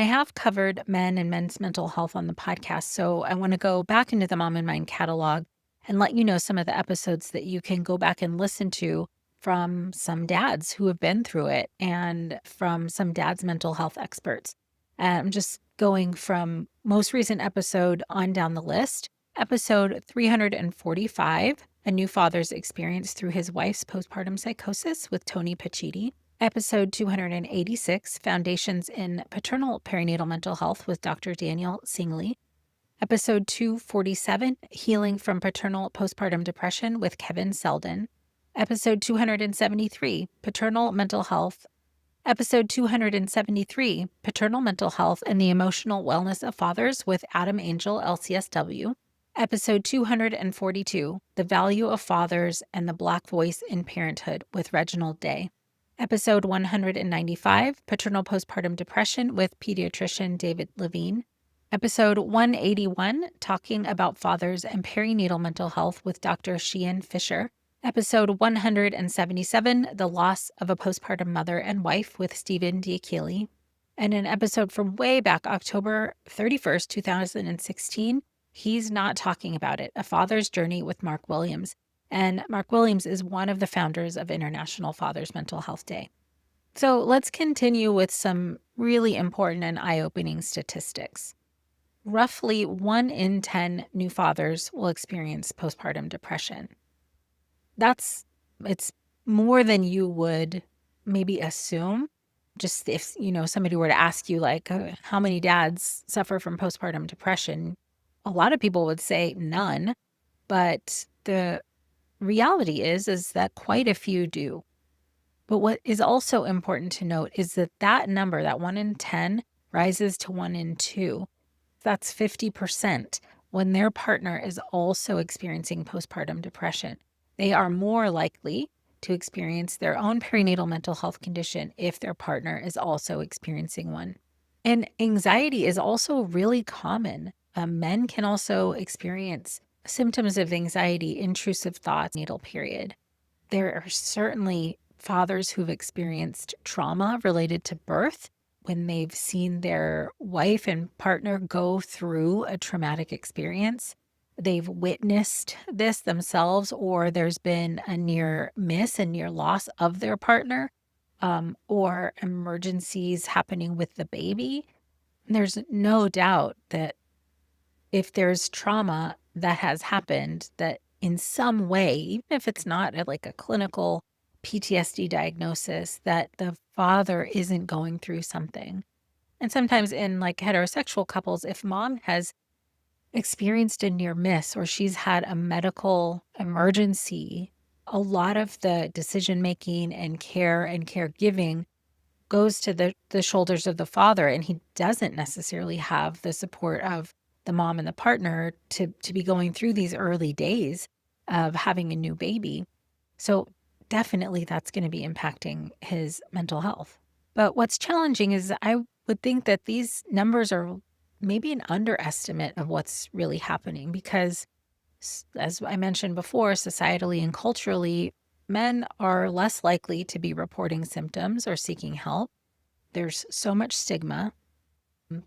I have covered men and men's mental health on the podcast, so I want to go back into the Mom and Mind catalog and let you know some of the episodes that you can go back and listen to from some dads who have been through it and from some dads' mental health experts. I'm just going from most recent episode on down the list. Episode 345, A New Father's Experience Through His Wife's Postpartum Psychosis with Tony Pacitti. Episode 286, Foundations in Paternal Perinatal Mental Health with Dr. Daniel Singley. Episode 247, Healing from Paternal Postpartum Depression with Kevin Selden. Episode 273, Paternal Mental Health. Episode 273, Paternal Mental Health and the Emotional Wellness of Fathers with Adam Angel, LCSW. Episode 242, The Value of Fathers and the Black Voice in Parenthood with Reginald Day. Episode 195, Paternal Postpartum Depression with pediatrician David Levine. Episode 181, Talking about Fathers and Perinatal Mental Health with Dr. Sheehan Fisher. Episode 177, The Loss of a Postpartum Mother and Wife with Stephen Diachili. And an episode from way back, October 31st, 2016, He's Not Talking About It, A Father's Journey with Mark Williams. And Mark Williams is one of the founders of International Fathers Mental Health Day. So let's continue with some really important and eye-opening statistics. Roughly 1 in 10 new fathers will experience postpartum depression. It's more than you would maybe assume. Just if, somebody were to ask you how many dads suffer from postpartum depression, a lot of people would say none, but the reality is that quite a few do. But what is also important to note is that number, that 1 in 10, rises to 1 in 2. That's 50% when their partner is also experiencing postpartum depression. They are more likely to experience their own perinatal mental health condition if their partner is also experiencing one. And anxiety is also really common. Men can also experience symptoms of anxiety, intrusive thoughts, natal period. There are certainly fathers who've experienced trauma related to birth when they've seen their wife and partner go through a traumatic experience. They've witnessed this themselves, or there's been a near miss and near loss of their partner, or emergencies happening with the baby. There's no doubt that if there's trauma that has happened, that in some way, even if it's not like a clinical PTSD diagnosis, that the father isn't going through something. And sometimes in like heterosexual couples, if mom has experienced a near miss or she's had a medical emergency, a lot of the decision making and care and caregiving goes to the shoulders of the father, and he doesn't necessarily have the support of the mom and the partner to be going through these early days of having a new baby. So definitely that's going to be impacting his mental health. But what's challenging is I would think that these numbers are maybe an underestimate of what's really happening because, as I mentioned before, societally and culturally, men are less likely to be reporting symptoms or seeking help. There's so much stigma.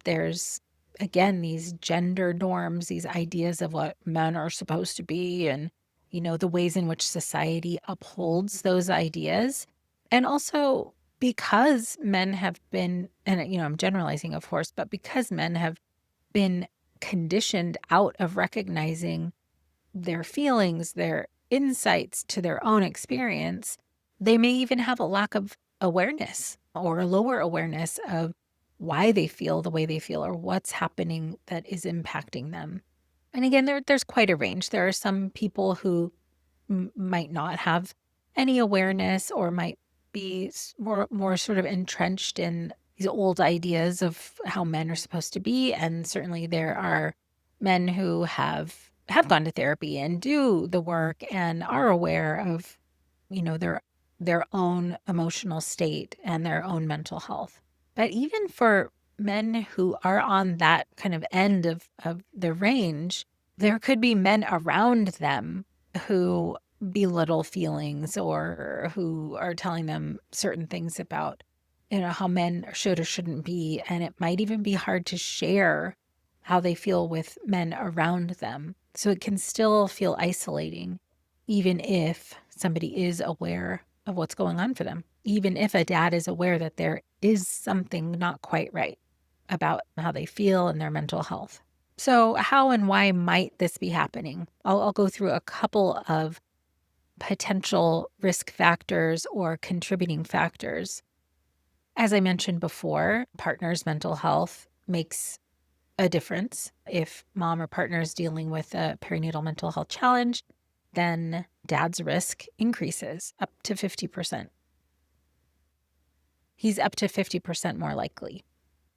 There's, again, these gender norms, these ideas of what men are supposed to be, and, the ways in which society upholds those ideas. And also because men have been, and, I'm generalizing, of course, but because men have been conditioned out of recognizing their feelings, their insights to their own experience, they may even have a lack of awareness or a lower awareness of why they feel the way they feel or what's happening that is impacting them. And again, there's quite a range. There are some people who might not have any awareness or might be more sort of entrenched in these old ideas of how men are supposed to be. And certainly there are men who have gone to therapy and do the work and are aware of, their own emotional state and their own mental health. But even for men who are on that kind of end of the range, there could be men around them who belittle feelings or who are telling them certain things about how men should or shouldn't be. And it might even be hard to share how they feel with men around them. So it can still feel isolating, even if somebody is aware of what's going on for them, even if a dad is aware that there is something not quite right about how they feel and their mental health. So, how and why might this be happening? I'll go through a couple of potential risk factors or contributing factors. As I mentioned before, partner's mental health makes a difference. If mom or partner is dealing with a perinatal mental health challenge, then dad's risk increases up to 50%. He's up to 50% more likely.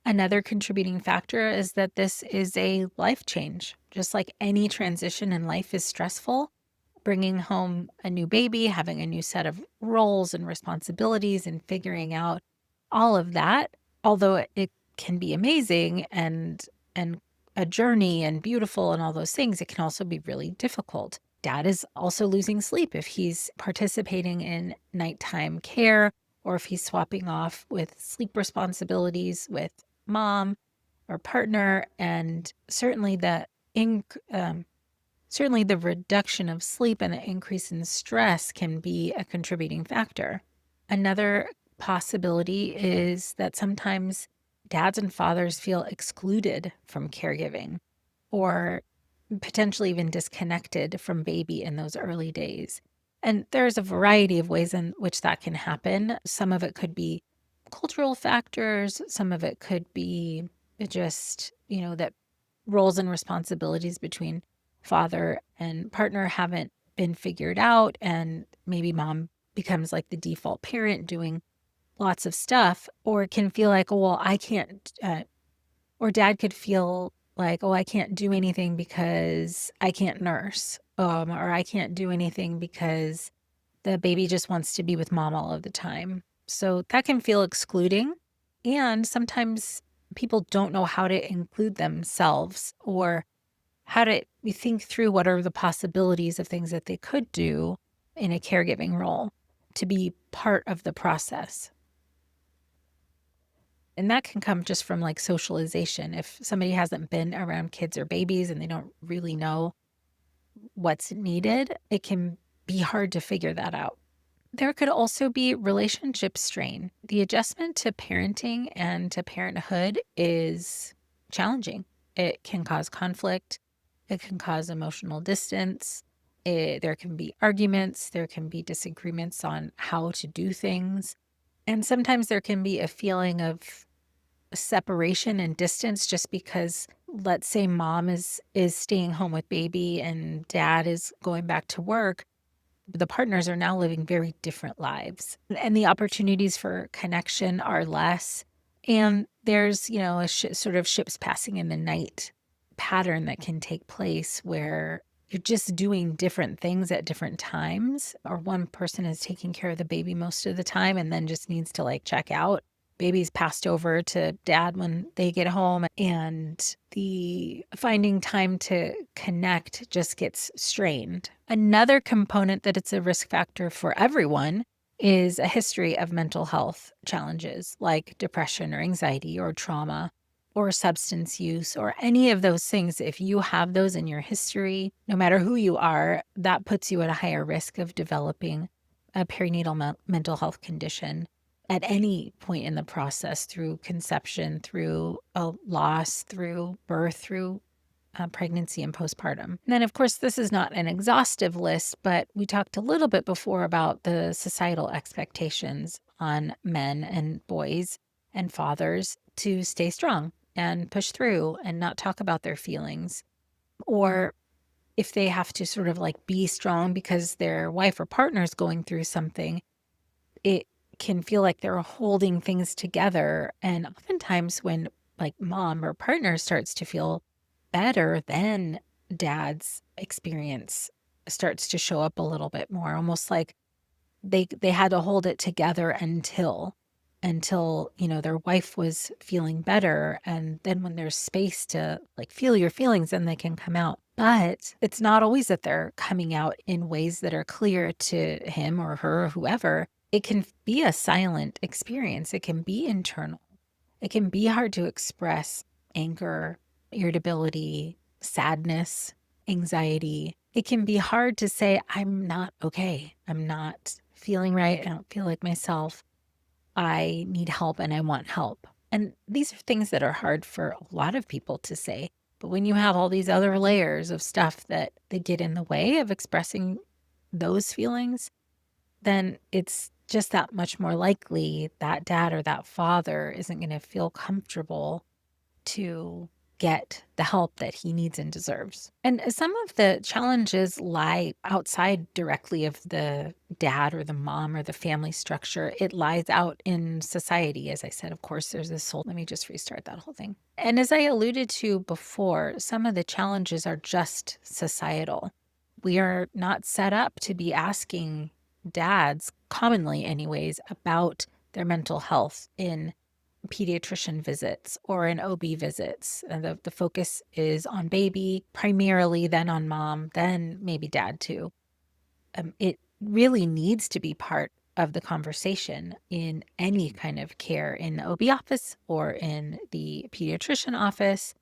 Another contributing factor is that this is a life change. Just like any transition in life is stressful, bringing home a new baby, having a new set of roles and responsibilities, and figuring out all of that, although it can be amazing and a journey and beautiful and all those things, it can also be really difficult. Dad is also losing sleep if he's participating in nighttime care or if he's swapping off with sleep responsibilities with mom or partner, and certainly certainly the reduction of sleep and the increase in stress can be a contributing factor. Another possibility is that sometimes dads and fathers feel excluded from caregiving or potentially even disconnected from baby in those early days. And there's a variety of ways in which that can happen. Some of it could be cultural factors, some of it could be just, that roles and responsibilities between father and partner haven't been figured out. And maybe mom becomes like the default parent doing lots of stuff, or it can feel like, oh, well, I can't, or dad could feel like, oh, I can't do anything because I can't nurse, or I can't do anything because the baby just wants to be with mom all of the time. So that can feel excluding. And sometimes people don't know how to include themselves or how to think through what are the possibilities of things that they could do in a caregiving role to be part of the process. And that can come just from like socialization. If somebody hasn't been around kids or babies and they don't really know what's needed, it can be hard to figure that out. There could also be relationship strain. The adjustment to parenting and to parenthood is challenging. It can cause conflict. It can cause emotional distance. There can be arguments. There can be disagreements on how to do things. And sometimes there can be a feeling of separation and distance just because, let's say, mom is staying home with baby and dad is going back to work. The partners are now living very different lives, and the opportunities for connection are less. And there's, a sort of ships passing in the night pattern that can take place where you're just doing different things at different times, or one person is taking care of the baby most of the time and then just needs to like check out. Baby's passed over to dad when they get home, and the finding time to connect just gets strained. Another component that it's a risk factor for everyone is a history of mental health challenges like depression or anxiety or trauma or substance use or any of those things. If you have those in your history, no matter who you are, that puts you at a higher risk of developing a perinatal mental health condition at any point in the process, through conception, through a loss, through birth, through pregnancy and postpartum. And then, of course, this is not an exhaustive list, but we talked a little bit before about the societal expectations on men and boys and fathers to stay strong and push through and not talk about their feelings. Or if they have to sort of like be strong because their wife or partner is going through something, it can feel like they're holding things together. And oftentimes when like mom or partner starts to feel better, then dad's experience starts to show up a little bit more, almost like they had to hold it together until their wife was feeling better. And then when there's space to like feel your feelings, then they can come out. But it's not always that they're coming out in ways that are clear to him or her or whoever. it can be a silent experience. It can be internal. It can be hard to express anger, irritability, sadness, anxiety. It can be hard to say, I'm not okay. I'm not feeling right. I don't feel like myself. I need help and I want help. And these are things that are hard for a lot of people to say. But when you have all these other layers of stuff that they get in the way of expressing those feelings, then it's just that much more likely that dad or that father isn't going to feel comfortable to get the help that he needs and deserves. And some of the challenges lie outside directly of the dad or the mom or the family structure. It lies out in society. As I said, of course, there's this whole, let me just restart that whole thing. And as I alluded to before, some of the challenges are just societal. We are not set up to be asking dads, commonly anyways, about their mental health in pediatrician visits or in OB visits. And the focus is on baby primarily, then on mom, then maybe dad too. It really needs to be part of the conversation in any kind of care in the OB office or in the pediatrician office.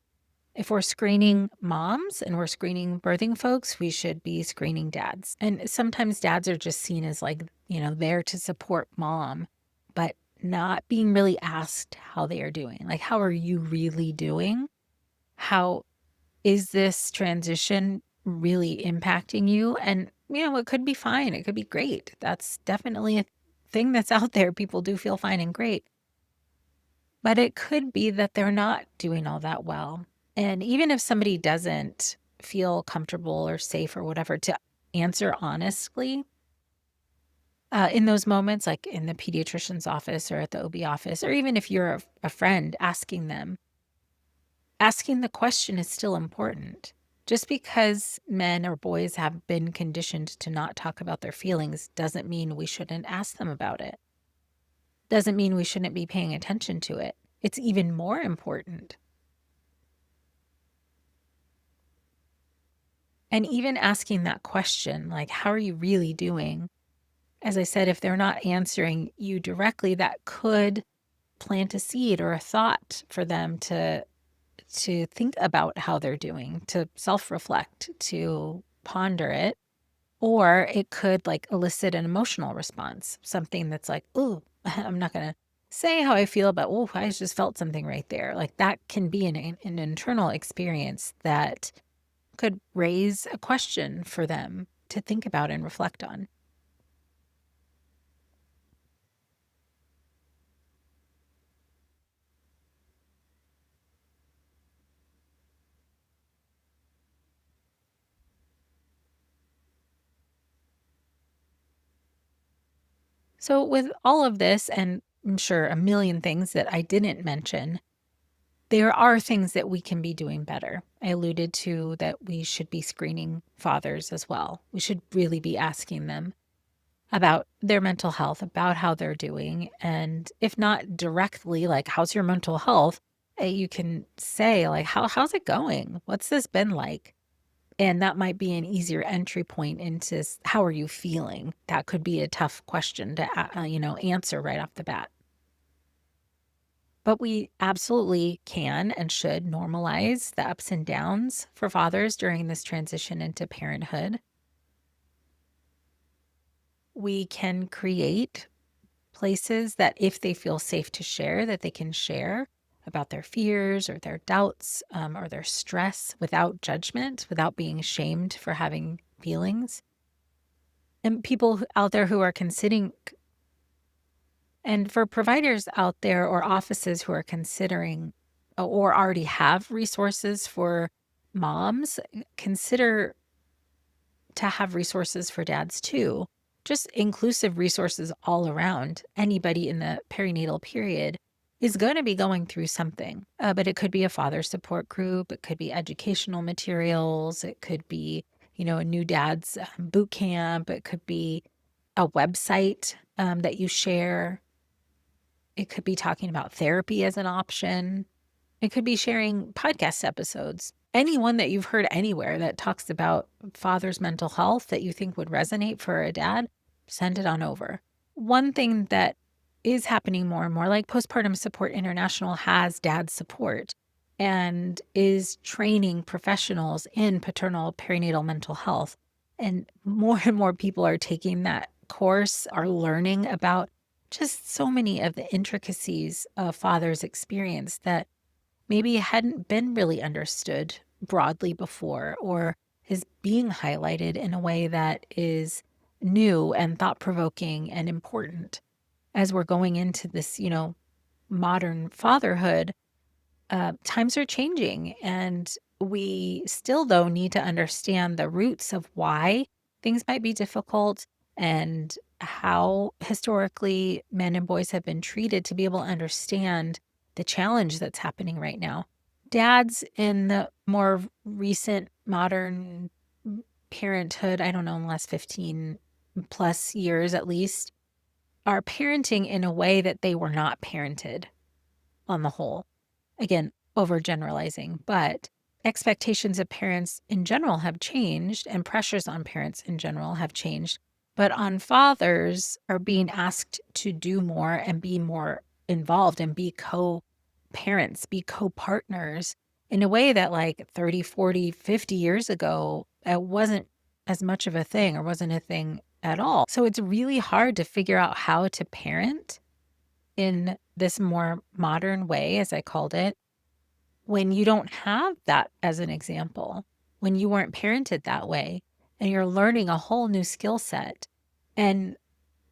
If we're screening moms and we're screening birthing folks, we should be screening dads. And sometimes dads are just seen as like, there to support mom, but not being really asked how they are doing. Like, how are you really doing? How is this transition really impacting you? And, it could be fine. It could be great. That's definitely a thing that's out there. People do feel fine and great. But it could be that they're not doing all that well. And even if somebody doesn't feel comfortable or safe or whatever to answer honestly, in those moments, like in the pediatrician's office or at the OB office, or even if you're a friend asking them, asking the question is still important. Just because men or boys have been conditioned to not talk about their feelings doesn't mean we shouldn't ask them about it. Doesn't mean we shouldn't be paying attention to it. It's even more important. And even asking that question, like, how are you really doing? As I said, if they're not answering you directly, that could plant a seed or a thought for them to think about how they're doing, to self-reflect, to ponder it. Or it could like elicit an emotional response, something that's like, oh, I'm not going to say how I feel, but oh, I just felt something right there. Like that can be an internal experience that could raise a question for them to think about and reflect on. So, with all of this, and I'm sure a million things that I didn't mention, there are things that we can be doing better. I alluded to that we should be screening fathers as well. We should really be asking them about their mental health, about how they're doing. And if not directly, like, how's your mental health? You can say, like, how's it going? What's this been like? And that might be an easier entry point into how are you feeling? That could be a tough question to, answer right off the bat. But we absolutely can and should normalize the ups and downs for fathers during this transition into parenthood. We can create places that if they feel safe to share, that they can share about their fears or their doubts or their stress without judgment, without being shamed for having feelings. And people out there who are considering, and for providers out there or offices who are considering or already have resources for moms, consider to have resources for dads too. Just inclusive resources all around. Anybody in the perinatal period is going to be going through something, but it could be a father support group. It could be educational materials. It could be, a new dad's boot camp. It could be a website that you share. It could be talking about therapy as an option. It could be sharing podcast episodes. Anyone that you've heard anywhere that talks about father's mental health that you think would resonate for a dad, send it on over. one thing that is happening more and more, like Postpartum Support International has dad support and is training professionals in paternal perinatal mental health. And more people are taking that course, are learning about just so many of the intricacies of father's experience that maybe hadn't been really understood broadly before, or is being highlighted in a way that is new and thought provoking and important as we're going into this, modern fatherhood. Times are changing, and we still, though, need to understand the roots of why things might be difficult and how historically men and boys have been treated to be able to understand the challenge that's happening right now. Dads in the more recent modern parenthood, I don't know, in the last 15 plus years at least, are parenting in a way that they were not parented on the whole. Again, overgeneralizing, but expectations of parents in general have changed and pressures on parents in general have changed. But on fathers are being asked to do more and be more involved and be co-parents, be co-partners in a way that like 30, 40, 50 years ago, it wasn't as much of a thing or wasn't a thing at all. So it's really hard to figure out how to parent in this more modern way, as I called it, when you don't have that as an example, when you weren't parented that way, and you're learning a whole new skill set and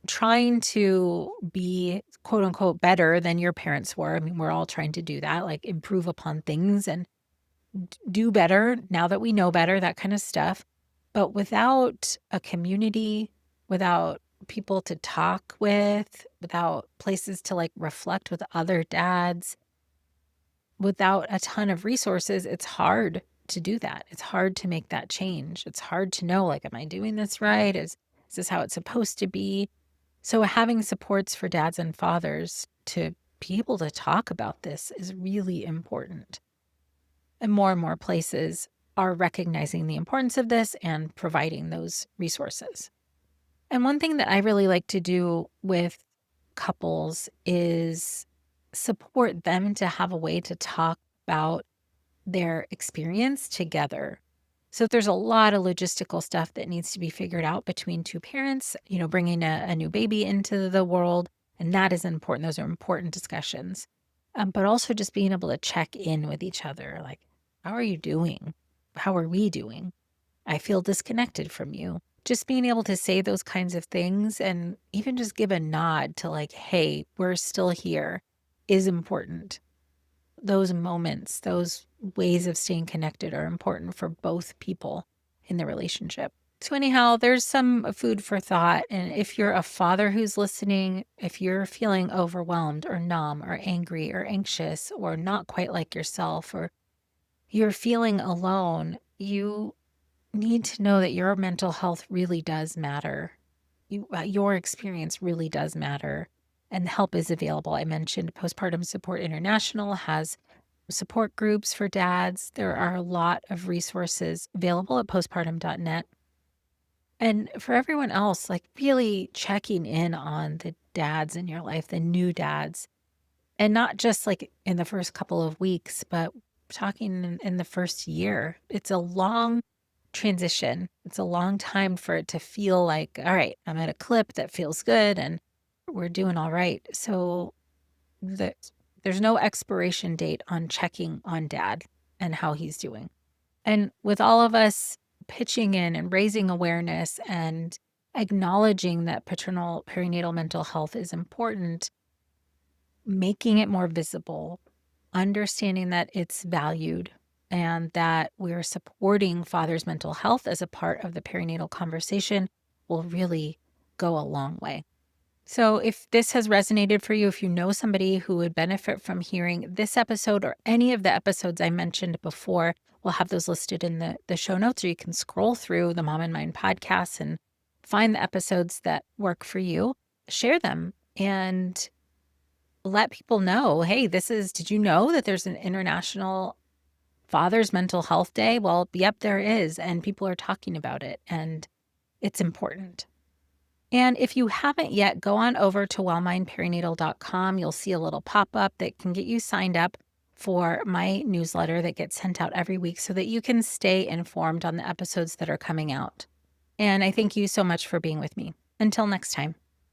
trying to be quote unquote better than your parents were. I mean, we're all trying to do that, like improve upon things and do better now that we know better, that kind of stuff. But without a community, without people to talk with, without places to like reflect with other dads, without a ton of resources, it's hard to do that. It's hard to make that change. It's hard to know, like, am I doing this right? Is this how it's supposed to be? So having supports for dads and fathers to be able to talk about this is really important. And more places are recognizing the importance of this and providing those resources. And one thing that I really like to do with couples is support them to have a way to talk about their experience together. So if there's a lot of logistical stuff that needs to be figured out between two parents, bringing a new baby into the world, and that is important. Those are important discussions. But also just being able to check in with each other, like, how are you doing? How are we doing? I feel disconnected from you. Just being able to say those kinds of things and even just give a nod to like, hey, we're still here is important. Those moments, those ways of staying connected are important for both people in the relationship. So anyhow, there's some food for thought. And if you're a father who's listening, if you're feeling overwhelmed or numb or angry or anxious or not quite like yourself, or you're feeling alone, you need to know that your mental health really does matter. Your experience really does matter, and help is available. I mentioned Postpartum Support International has support groups for dads. There are a lot of resources available at postpartum.net. And for everyone else, like really checking in on the dads in your life, the new dads, and not just like in the first couple of weeks, but talking in the first year. It's a long transition. It's a long time for it to feel like, all right, I'm at a clip that feels good and we're doing all right. So the, there's no expiration date on checking on dad and how he's doing. And with all of us pitching in and raising awareness and acknowledging that paternal perinatal mental health is important, making it more visible, understanding that it's valued and that we're supporting father's mental health as a part of the perinatal conversation will really go a long way. So if this has resonated for you, if you know somebody who would benefit from hearing this episode or any of the episodes I mentioned before, we'll have those listed in the show notes, or you can scroll through the Mom and Mind podcasts and find the episodes that work for you, share them, and let people know, hey, did you know that there's an International Father's Mental Health Day? Well, yep, there is. And people are talking about it, and it's important. And if you haven't yet, go on over to wellmindperinatal.com. You'll see a little pop-up that can get you signed up for my newsletter that gets sent out every week so that you can stay informed on the episodes that are coming out. And I thank you so much for being with me. Until next time.